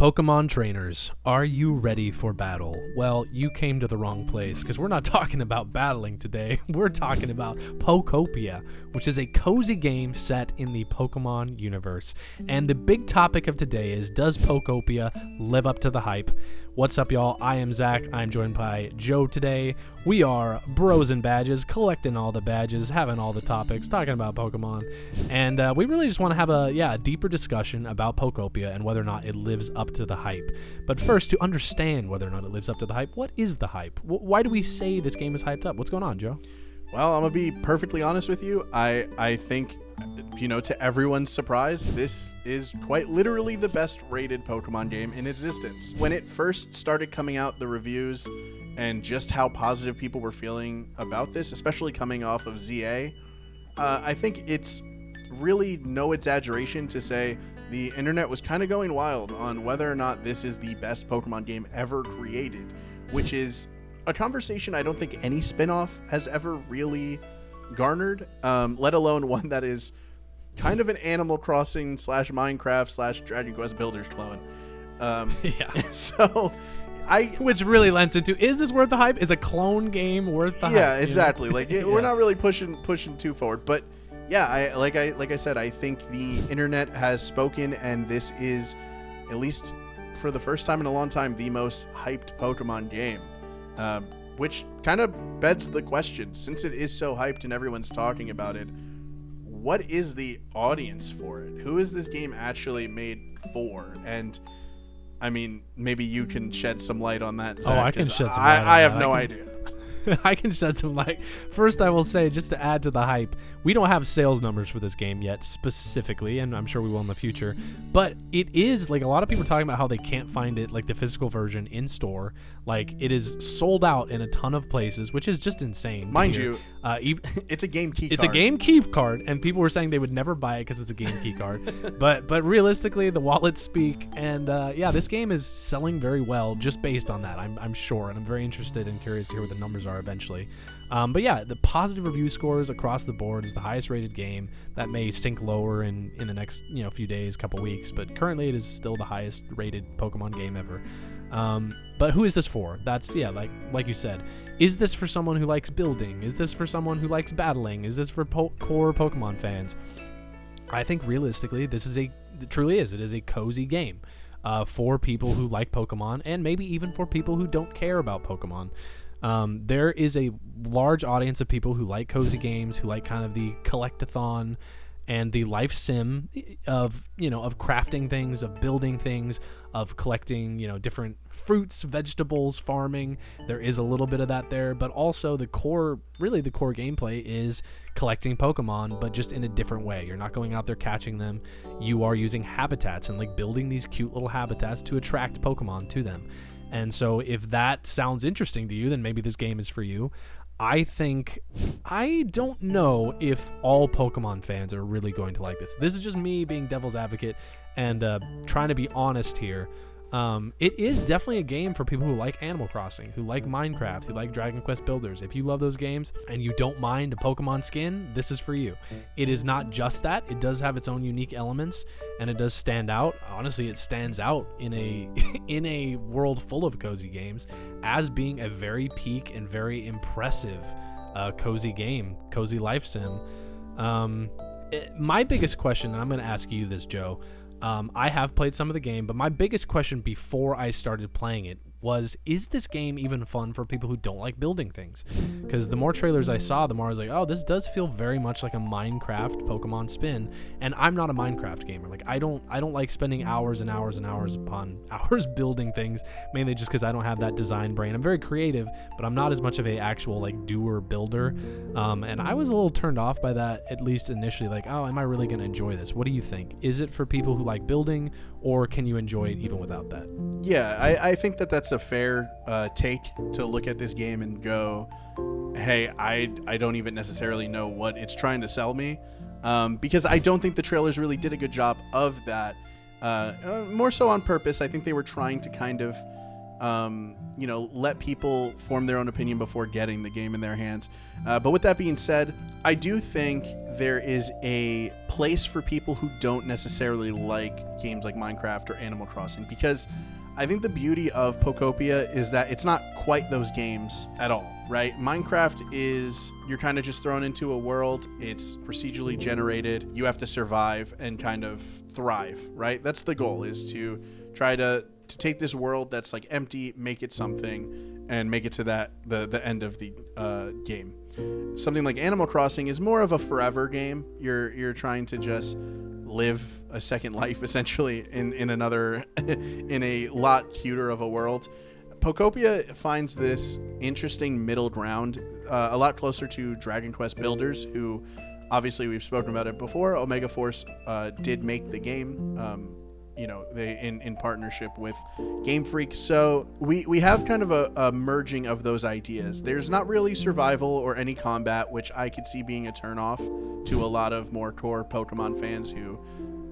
Pokemon trainers, are you ready for battle? Well, you came to the wrong place because we're not talking about battling today. We're talking about Pokopia, which is a cozy game set in the Pokemon universe. And the big topic of today is, does Pokopia live up to the hype? What's up, y'all? I am Zach. I'm joined by Joe today. We are bros and badges, collecting all the badges, having all the topics, talking about Pokemon. And we really just want to have a deeper discussion about Pokopia and whether or not it lives up to the hype. But first, to understand whether or not it lives up to the hype, what is the hype? Why do we say this game is hyped up? What's going on, Joe? Well, I'm going to be perfectly honest with you. I think, to everyone's surprise, this is quite literally the best rated Pokemon game in existence. When it first started coming out, the reviews and just how positive people were feeling about this, especially coming off of ZA, I think it's really no exaggeration to say the internet was kind of going wild on whether or not this is the best Pokemon game ever created, which is a conversation I don't think any spin-off has ever really garnered, let alone one that is kind of an Animal Crossing / Minecraft / Dragon Quest Builders clone. So which really lends into, is this worth the hype? Is a clone game worth the hype? Yeah, exactly. We're not really pushing too forward, but yeah, like I said, I think the internet has spoken, and this is, at least for the first time in a long time, the most hyped Pokemon game. Which kind of begs the question, since it is so hyped and everyone's talking about it, what is the audience for it? Who is this game actually made for? And I mean, maybe you can shed some light on that, Zach, I can shed some light on that. I have no idea. I can shed some light. First, I will say, just to add to the hype, we don't have sales numbers for this game yet specifically, and I'm sure we will in the future. But it is, like, a lot of people are talking about how they can't find it, like the physical version in store. Like, it is sold out in a ton of places, which is just insane. Mind you, it's a game key card. It's a game key card, and people were saying they would never buy it because it's a game key card. But realistically, the wallets speak, and this game is selling very well just based on that, I'm sure, and I'm very interested and curious to hear what the numbers are eventually. But yeah, the positive review scores across the board is the highest rated game. That may sink lower in the next few days, couple weeks, but currently it is still the highest rated Pokemon game ever. But who is this for? That's like you said, is this for someone who likes building? Is this for someone who likes battling? Is this for core Pokemon fans? I think realistically, it truly is. It is a cozy game for people who like Pokemon, and maybe even for people who don't care about Pokemon. There is a large audience of people who like cozy games, who like kind of the collect-a-thon and the life sim of crafting things, of building things, of collecting, different fruits, vegetables, farming. There is a little bit of that there, but also the core gameplay is collecting Pokemon, but just in a different way. You're not going out there catching them. You are using habitats and building these cute little habitats to attract Pokemon to them. And so if that sounds interesting to you, then maybe this game is for you. I don't know if all Pokemon fans are really going to like this. This is just me being devil's advocate and trying to be honest here. It is definitely a game for people who like Animal Crossing, who like Minecraft, who like Dragon Quest Builders. If you love those games and you don't mind a Pokemon skin, this is for you. It is not just that. It does have its own unique elements, and it does stand out. Honestly, it stands out in a world full of cozy games as being a very peak and very impressive cozy game, cozy life sim. My biggest question, and I'm going to ask you this, Joe. I have played some of the game, but my biggest question before I started playing it was, is this game even fun for people who don't like building things? Because the more trailers I saw, the more I was like, oh, this does feel very much like a Minecraft Pokemon spin, and I'm not a Minecraft gamer. Like, I don't like spending hours and hours and hours upon hours building things, mainly just because I don't have that design brain. I'm very creative, but I'm not as much of a actual doer builder, and I was a little turned off by that, at least initially. Like, oh, am I really going to enjoy this? What do you think? Is it for people who like building, or can you enjoy it even without that? Yeah, I think that's a fair take to look at this game and go, hey, I don't even necessarily know what it's trying to sell me, because I don't think the trailers really did a good job of that, more so on purpose. I think they were trying to kind of let people form their own opinion before getting the game in their hands. But with that being said, I do think there is a place for people who don't necessarily like games like Minecraft or Animal Crossing, because I think the beauty of Pokopia is that it's not quite those games at all, right? Minecraft is, you're kind of just thrown into a world. It's procedurally generated. You have to survive and kind of thrive, right? That's the goal, is to try to take this world that's like empty, make it something, and make it to the end of the game. Something like Animal Crossing is more of a forever game. You're trying to just live a second life, essentially, in another in a lot cuter of a world. Pokopia finds this interesting middle ground, a lot closer to Dragon Quest Builders, who obviously we've spoken about it before. Omega Force did make the game. They in partnership with Game Freak. So we have kind of a merging of those ideas. There's not really survival or any combat, which I could see being a turnoff to a lot of more core Pokemon fans who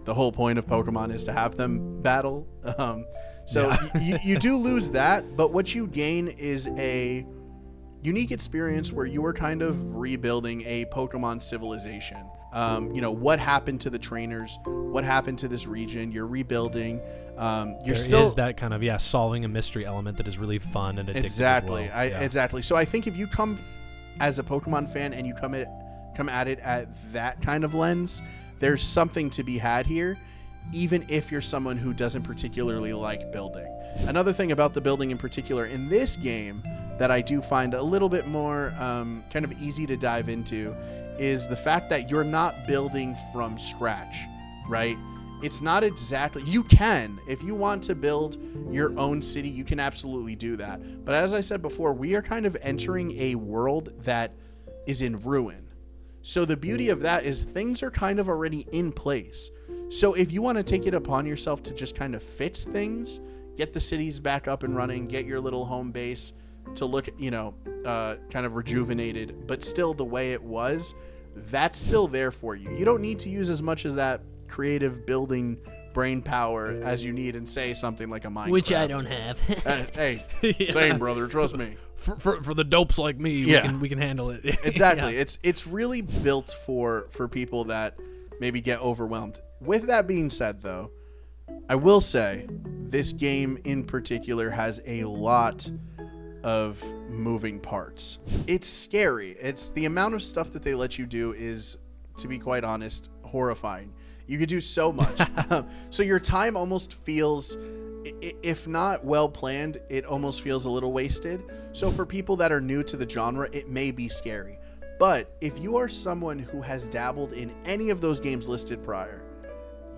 the whole point of Pokemon is to have them battle. You do lose that, but what you gain is a unique experience where you are kind of rebuilding a Pokemon civilization. What happened to the trainers? What happened to this region? You're rebuilding. There is that kind of solving a mystery element that is really fun and addictive. Exactly. As well. Exactly. So I think if you come as a Pokemon fan and you come at it at that kind of lens, there's something to be had here, even if you're someone who doesn't particularly like building. Another thing about the building in particular in this game that I do find a little bit more kind of easy to dive into is the fact that you're not building from scratch, right? It's not exactly, you can, if you want to build your own city, you can absolutely do that. But as I said before, we are kind of entering a world that is in ruin. So the beauty of that is things are kind of already in place. So if you want to take it upon yourself to just kind of fix things, get the cities back up and running, get your little home base to look, kind of rejuvenated, but still the way it was, that's still there for you. You don't need to use as much of that creative building brain power as you need in, say, something like a Minecraft. Which I don't have. Hey, same, brother, trust me. For the dopes like me, we can handle it. Exactly. It's really built for people that maybe get overwhelmed. With that being said, though, I will say this game in particular has a lot of moving parts. It's scary. It's the amount of stuff that they let you do is, to be quite honest, horrifying. You could do so much. So your time almost feels, if not well planned, it almost feels a little wasted. So for people that are new to the genre, it may be scary. But if you are someone who has dabbled in any of those games listed prior,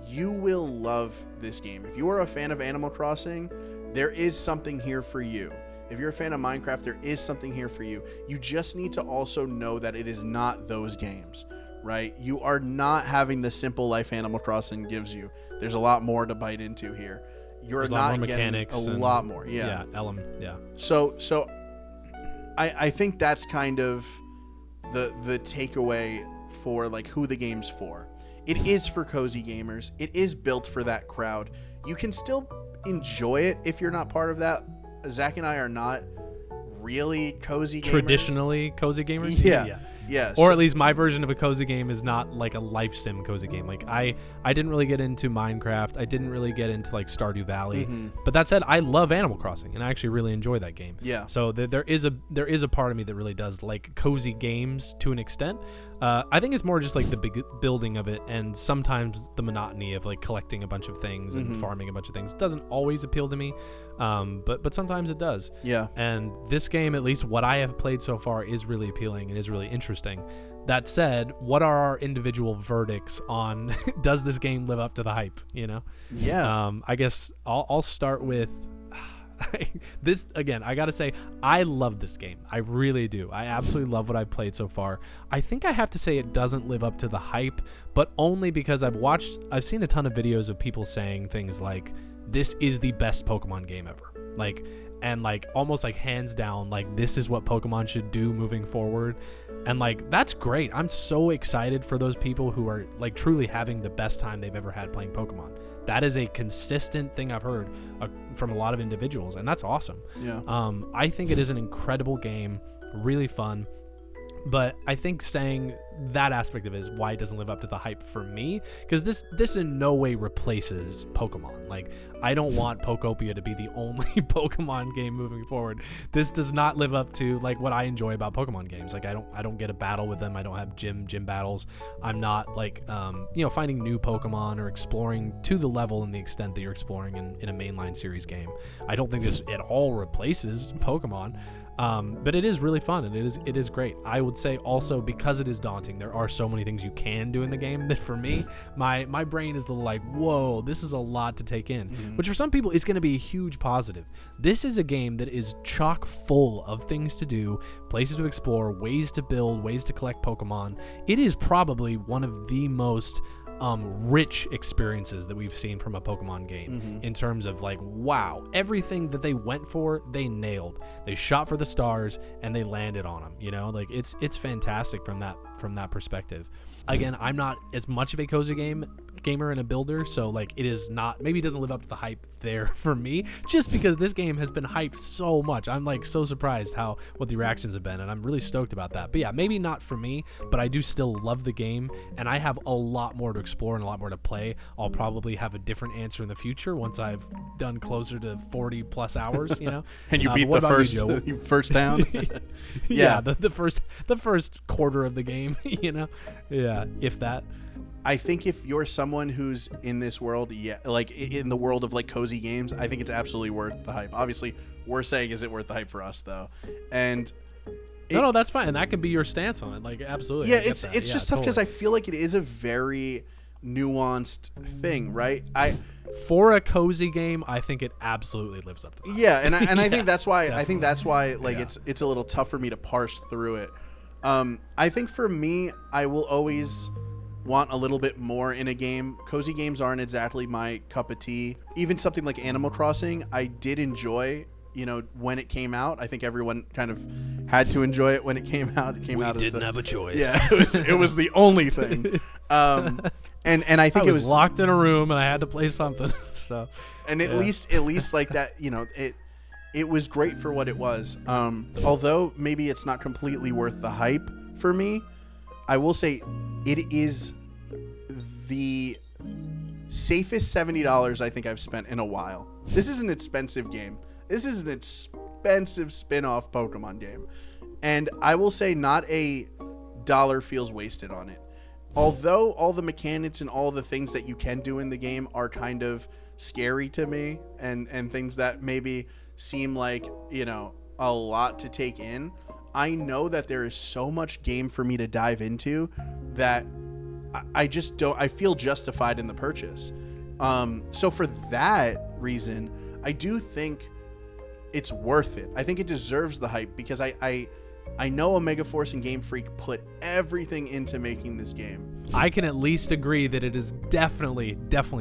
you will love this game. If you are a fan of Animal Crossing, there is something here for you. If you're a fan of Minecraft, there is something here for you. You just need to also know that it is not those games, right? You are not having the simple life Animal Crossing gives you. There's a lot more to bite into here. You're not getting a lot more. Yeah. So I think that's kind of the takeaway for like who the game's for. It is for cozy gamers. It is built for that crowd. You can still enjoy it if you're not part of that. Zach and I are not really cozy gamers. Traditionally cozy gamers? Yeah. Or at least my version of a cozy game is not like a life sim cozy game. Like I didn't really get into Minecraft. I didn't really get into like Stardew Valley. Mm-hmm. But that said, I love Animal Crossing and I actually really enjoy that game. Yeah. So there is a part of me that really does like cozy games to an extent. I think it's more just like the big building of it, and sometimes the monotony of like collecting a bunch of things and farming a bunch of things doesn't always appeal to me. But sometimes it does. Yeah. And this game, at least what I have played so far, is really appealing and is really interesting. That said, what are our individual verdicts on does this game live up to the hype? Yeah. I guess I'll start with this again. I gotta say, I love this game. I really do. I absolutely love what I've played so far. I think I have to say it doesn't live up to the hype, but only because I've seen a ton of videos of people saying things like, this is the best Pokemon game ever. And almost like hands down, like this is what Pokemon should do moving forward. And like, that's great. I'm so excited for those people who are like truly having the best time they've ever had playing Pokemon. That is a consistent thing I've heard from a lot of individuals, and that's awesome. Yeah. I think it is an incredible game, really fun. But I think saying that aspect of it is why it doesn't live up to the hype for me, because this in no way replaces Pokemon. Like, I don't want Pokopia to be the only Pokemon game moving forward. This does not live up to like what I enjoy about Pokemon games. Like, I don't get a battle with them. I don't have gym battles. I'm not like finding new Pokemon or exploring to the level and the extent that you're exploring in a mainline series game. I don't think this at all replaces Pokemon. But it is really fun, and it is great. I would say also, because it is daunting, there are so many things you can do in the game that for me, my brain is a little like, whoa, this is a lot to take in. Which for some people is going to be a huge positive. This is a game that is chock full of things to do, places to explore, ways to build, ways to collect Pokemon. It is probably one of the most rich experiences that we've seen from a Pokemon game in terms of like, wow, everything that they went for, they nailed. They shot for the stars and they landed on them. Like it's fantastic from that perspective. Again, I'm not as much of a cozy gamer and a builder, so like it is not, maybe it doesn't live up to the hype there for me, just because this game has been hyped so much. I'm like so surprised what the reactions have been, and I'm really stoked about that. But yeah, maybe not for me, but I do still love the game, and I have a lot more to explore and a lot more to play. I'll probably have a different answer in the future once I've done closer to 40 plus hours, And you beat the first town. Yeah, the first quarter of the game, Yeah, if that. I think if you're someone who's in this world, like in the world of like cozy games, I think it's absolutely worth the hype. Obviously, we're saying, is it worth the hype for us though? And no, that's fine. And that could be your stance on it. Like, absolutely. Yeah, it's just tough because I feel like it is a very nuanced thing, right? For a cozy game, I think it absolutely lives up to that. Yeah, and I Yes, think that's why definitely. I think that's why like it's a little tough for me to parse through it. I think for me, I will always want a little bit more in a game. Cozy games aren't exactly my cup of tea. Even something like Animal Crossing, I did enjoy, when it came out. I think everyone kind of had to enjoy it when it came out. We didn't have a choice. Yeah, it was the only thing. And I think I it was locked in a room and I had to play something. So, and at least like that, it was great for what it was. Although maybe it's not completely worth the hype for me, I will say it is the safest $70 I think I've spent in a while. This is an expensive game. This is an expensive spin-off Pokemon game. And I will say not a dollar feels wasted on it. Although all the mechanics and all the things that you can do in the game are kind of scary to me and things that maybe seem like, a lot to take in, I know that there is so much game for me to dive into that I feel justified in the purchase. So for that reason, I do think it's worth it. I think it deserves the hype because I know Omega Force and Game Freak put everything into making this game. I can at least agree that it is definitely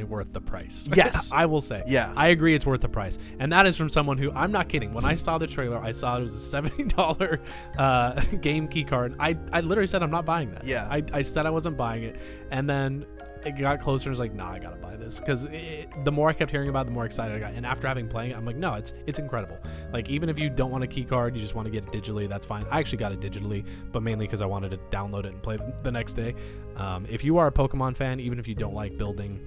worth the price. Yes. I will say. Yeah. I agree it's worth the price. And that is from someone who, I'm not kidding, when I saw the trailer, I saw it was a $70 game key card. I literally said I'm not buying that. Yeah. I said I wasn't buying it. And then it got closer and was like, nah, I gotta buy this. Because the more I kept hearing about it, the more excited I got. And after having playing it, I'm like, no, it's incredible. Like, even if you don't want a key card, you just want to get it digitally, that's fine. I actually got it digitally, but mainly because I wanted to download it and play it the next day. If you are a Pokemon fan, even if you don't like building,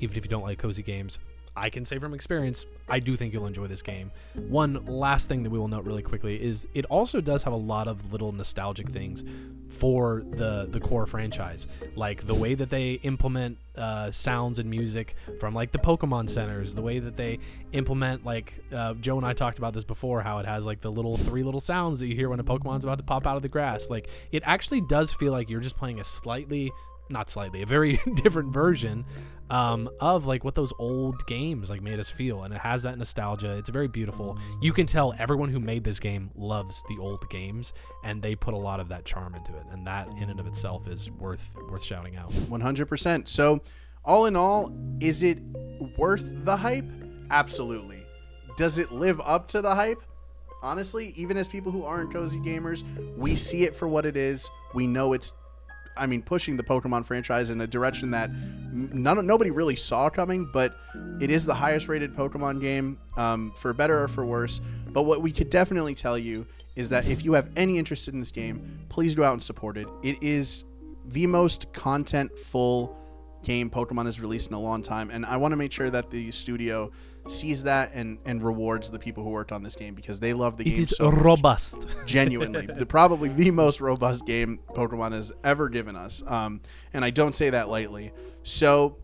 even if you don't like cozy games, I can say from experience, I do think you'll enjoy this game. One last thing that we will note really quickly is it also does have a lot of little nostalgic things for the core franchise, like the way that they implement sounds and music from like the Pokemon centers, the way that they implement like Joe and I talked about this before, how it has like the three little sounds that you hear when a Pokemon's about to pop out of the grass. Like, it actually does feel like you're just playing a very different version of like what those old games like made us feel, and it has that nostalgia. It's very beautiful. You can tell everyone who made this game loves the old games, and they put a lot of that charm into it, and that in and of itself is worth shouting out. 100%. So all in all, is it worth the hype? Absolutely. Does it live up to the hype? Honestly, even as people who aren't cozy gamers, we see it for what it is. We know it's I mean, pushing the Pokemon franchise in a direction that nobody really saw coming, but it is the highest rated Pokemon game, for better or for worse. But what we could definitely tell you is that if you have any interest in this game, please go out and support it. It is the most content-full game Pokemon has released in a long time, and I want to make sure that the studio sees that and rewards the people who worked on this game, because they love the game. It is so robust. Genuinely, probably the most robust game Pokemon has ever given us, and I don't say that lightly. So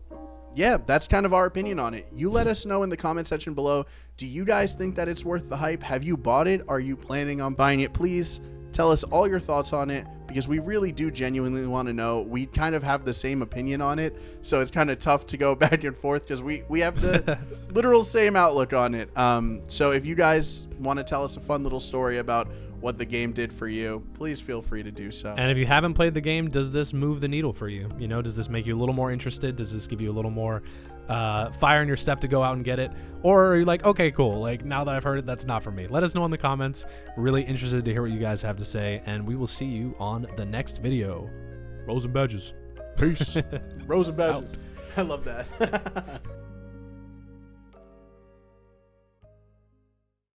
yeah, that's kind of our opinion on it. You let us know in the comment section below. Do you guys think that it's worth the hype? Have you bought it? Are you planning on buying it? Please tell us all your thoughts on it, because we really do genuinely want to know. We kind of have the same opinion on it, so it's kind of tough to go back and forth, because we have the literal same outlook on it. So if you guys want to tell us a fun little story about what the game did for you, please feel free to do so. And if you haven't played the game, does this move the needle for you? You know, does this make you a little more interested? Does this give you a little more fire in your step to go out and get it? Or are you like, okay, cool, like now that I've heard it, that's not for me? Let us know in the comments. We're really interested to hear what you guys have to say, and we will see you on the next video. Rose and badges. Peace. Rose and badges. I love that.